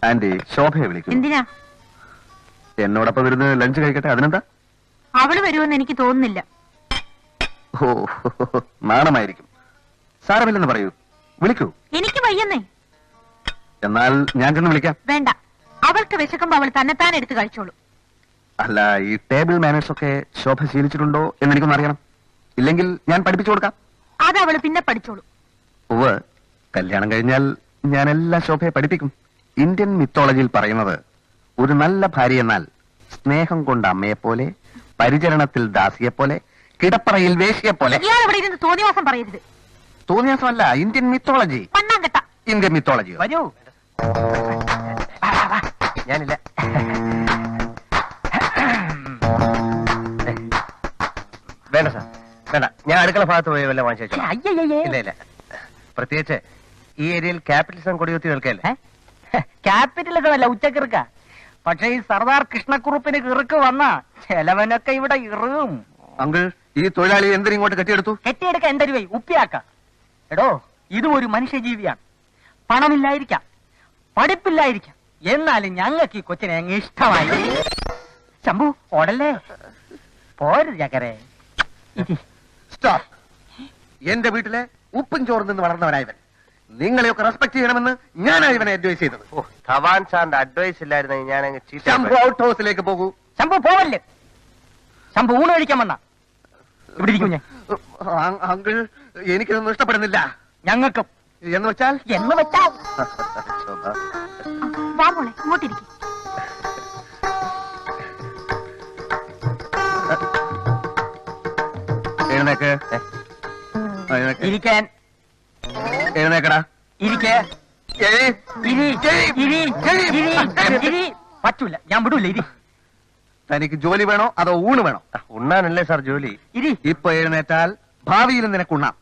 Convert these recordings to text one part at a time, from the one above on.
Anti ശോഭയെ വിളിക്കും. എന്തിനാ? എന്നോടൊപ്പം വരുന്ന ലഞ്ച് കഴിക്കട്ടെ. അതിനെന്താ? അവള് വരുമെന്ന് എനിക്ക് തോന്നുന്നില്ല. ഓ, നാണമായിരിക്കും. സാരമില്ലെന്ന് പറയൂ, വിളിക്കൂ. എനിക്ക് വയ്യെന്നേ. എന്നാൽ ഞാൻ ചെന്ന് വിളിക്കാം. വേണ്ട, അവൾക്ക് വിശക്കുമ്പോ അവൾ തന്നെത്താൻ എടുത്ത് കഴിച്ചോളൂ. അല്ല, ഈ ടേബിൾ മാനേഴ്സ് ഒക്കെ ശോഭ ശീലിച്ചിട്ടുണ്ടോ എന്ന് എനിക്കൊന്ന് അറിയണം. ഇല്ലെങ്കിൽ ഞാൻ പഠിപ്പിച്ചു കൊടുക്കാം. അത് അവള് പിന്നെ പഠിച്ചോളൂ. ഉവ്വ്, കല്യാണം കഴിഞ്ഞാൽ ഞാൻ എല്ലാ ശോഭയെ പഠിപ്പിക്കും. ഇന്ത്യൻ മിത്തോളജിയിൽ പറയുന്നത്, ഒരു നല്ല ഭാര്യ എന്നാൽ സ്നേഹം കൊണ്ട് അമ്മയെപ്പോലെ, പരിചരണത്തിൽ ദാസിയെപ്പോലെ, കിടപ്പറയിൽ വേശ്യയെപ്പോലെ. ഇയാൾ ഇവിടെ ഇരുന്ന് തോന്നിവാസം പറയരുത്. തോന്നിയാസമല്ല, ഇന്ത്യൻ മിത്തോളജി. പണ്ണാങ്കട്ട. Indian mythology. വരൂ. ഞാനില്ല. വേണ്ട സാർ, വേണ്ട. ഞാൻ അടുക്കള ഭാഗത്ത് പോയി വല്ല വാങ്ങിച്ചു. ഇല്ല ഇല്ല. പ്രത്യേകിച്ച് ഈ ഏരിയയിൽ ക്യാപിറ്റലിസം കൊടികുത്തി നിൽക്കല്ലേ. ക്യാപിറ്റലിസം അല്ല, ഉച്ചക്കിറുക്ക. പക്ഷെ ഈ സർദാർ കൃഷ്ണക്കുറുപ്പിന് കിറുക്ക് വന്ന ചെലവനൊക്കെ ഇവിടെ ഇറും. അങ്കിൾ, ഈ തൊഴിലാളി എന്തിനും ഇങ്ങോട്ട് കെട്ടിയെടുത്തു? കെട്ടിയെടുക്ക എന്റെ രൂപ ഉപ്പിയാക്ക. എടോ, ഇതും ഒരു മനുഷ്യജീവിയാണ്. പണമില്ലായിരിക്കാം, പഠിപ്പില്ലായിരിക്കാം, എന്നാലും ഞങ്ങൾക്ക് ഈ കൊച്ചിനെ അങ്ങ് ഇഷ്ടമായി. ശംഭു ഓടല്ലേ, പോരു ചക്കരെ. സ്റ്റോപ്പ്. എന്റെ വീട്ടിലെ ഉപ്പും ചോറിൽ നിന്ന് വളർന്നവനായവൻ. നിങ്ങളെയൊക്കെ റെസ്പെക്ട് ചെയ്യണമെന്ന് ഞാനാണ് ഇവനെ അഡ്വൈസ് ചെയ്തത്. ഓ, ധവാൻ സാറിന്റെ അഡ്വൈസ് ഇല്ലായിരുന്നെങ്കിൽ ഞാൻ അങ്ങ് ചീത്ത. ശംഭു ഔട്ട് ഹൗസിലേക്ക് പോകൂ. ശംഭു പോവല്ലേ. ശംഭു ഊണ് കഴിക്കാൻ വന്ന ഇവിടെ ഇരിക്കും ഞാൻ. അങ്കിൾ, എനിക്കിതൊന്നും ഇഷ്ടപ്പെടുന്നില്ല. ഞങ്ങൾക്കും. എന്ന് വെച്ചാൽ ശോഭ, വാ മോളെ, ഇങ്ങോട്ടിരിക്കും. എഴുന്നേക്ക്. ഇരിക്കാൻ. എഴുന്നേക്കടാ. ഇരിക്കേ. പറ്റൂല, ഞാൻ വിടൂല. ഇരി. തനിക്ക് ജോലി വേണോ അതോ ഊണ് വേണോ? ഉണ്ണാനല്ലേ സാർ ജോലി. ഇരി. ഇപ്പൊ എഴുന്നേറ്റാൽ ഭാവിയിൽ നിനക്കുണ്ണാം.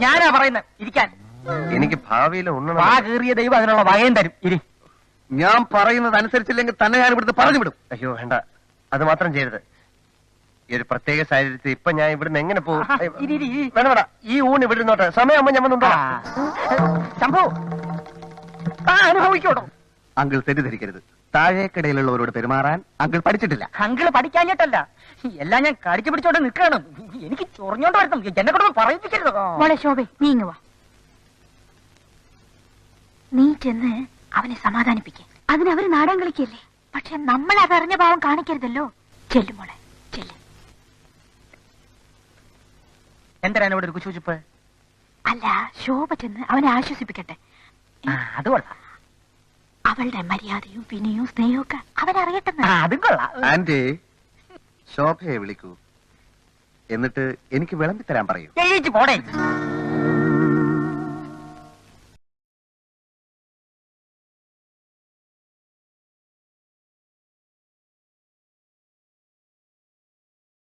ഞാനാ പറയുന്നത് ഇരിക്കാൻ. എനിക്ക് ഭാവിയിൽ ഉണ്ണണം. വാ കീറിയ ദൈവം അതിനുള്ള വകയും തരും. ഇരി. ഞാൻ പറയുന്നത് അനുസരിച്ചില്ലെങ്കിൽ തന്നെ ഞാൻ ഇവിടുന്ന് പറഞ്ഞു വിടും. അയ്യോ വേണ്ട, അത് മാത്രം ചെയ്യരുത്. ഈ ഒരു പ്രത്യേക സാഹചര്യത്തിൽ ഇപ്പൊ ഞാൻ ഇവിടുന്ന് എങ്ങനെ പോകും? ഇരി, ഇരി, ഇരി. വേണ്ട വേണ്ട, ഈ ഊണ് ഇവിടെ ഇരുന്നോട്ടെ. സമയമാകുമ്പോ ഞാൻ വന്നുണ്ടോ. ശംഭു അനുഭവിക്കോട്ടോ. അങ്കിൾ തെറ്റിദ്ധരിക്കരുത്. താഴേക്കിടയിലുള്ളവരോട് പെരുമാറാൻ അങ്കിൾ പഠിച്ചിട്ടില്ല. അങ്കിള് പഠിക്കാഞ്ഞിട്ടല്ല, എല്ലാം ഞാൻ കടിച്ചു പിടിച്ചോണ്ട് നിൽക്കണം. എനിക്ക് ചൊറിഞ്ഞോണ്ട് വരുത്തും. എന്നെ കൊണ്ട് പറയിപ്പിക്കരുത്. മോളെ ശോഭെ, നീ ഇങ്ങ് വാ. നീ ചെന്ന് അവനെ സമാധാനിപ്പിക്കേ. അതിനവര് നാടകം കളിക്കല്ലേ. പക്ഷെ നമ്മൾ അതറിഞ്ഞ ഭാവം കാണിക്കരുതല്ലോ. ചെല്ലു മോളെ, ചെല്ലു. എന്തിനാണ് ഇവിടെ ഒരു കുശുചിപ്പ്? അല്ല, ശോഭ ചെന്ന് അവനെ ആശ്വസിപ്പിക്കട്ടെ. അത് കൊള്ളാം. അവളുടെ മര്യാദയും വിനയവും സ്നേഹവും ഒക്കെ അവനറിയട്ടെന്ന്. അതും കൊള്ളാം. ആന്റി, ശോഭയെ വിളിക്കൂ. എന്നിട്ട് എനിക്ക് വിളമ്പി തരാൻ പറയൂ. ജയിച്ചു പോടേ.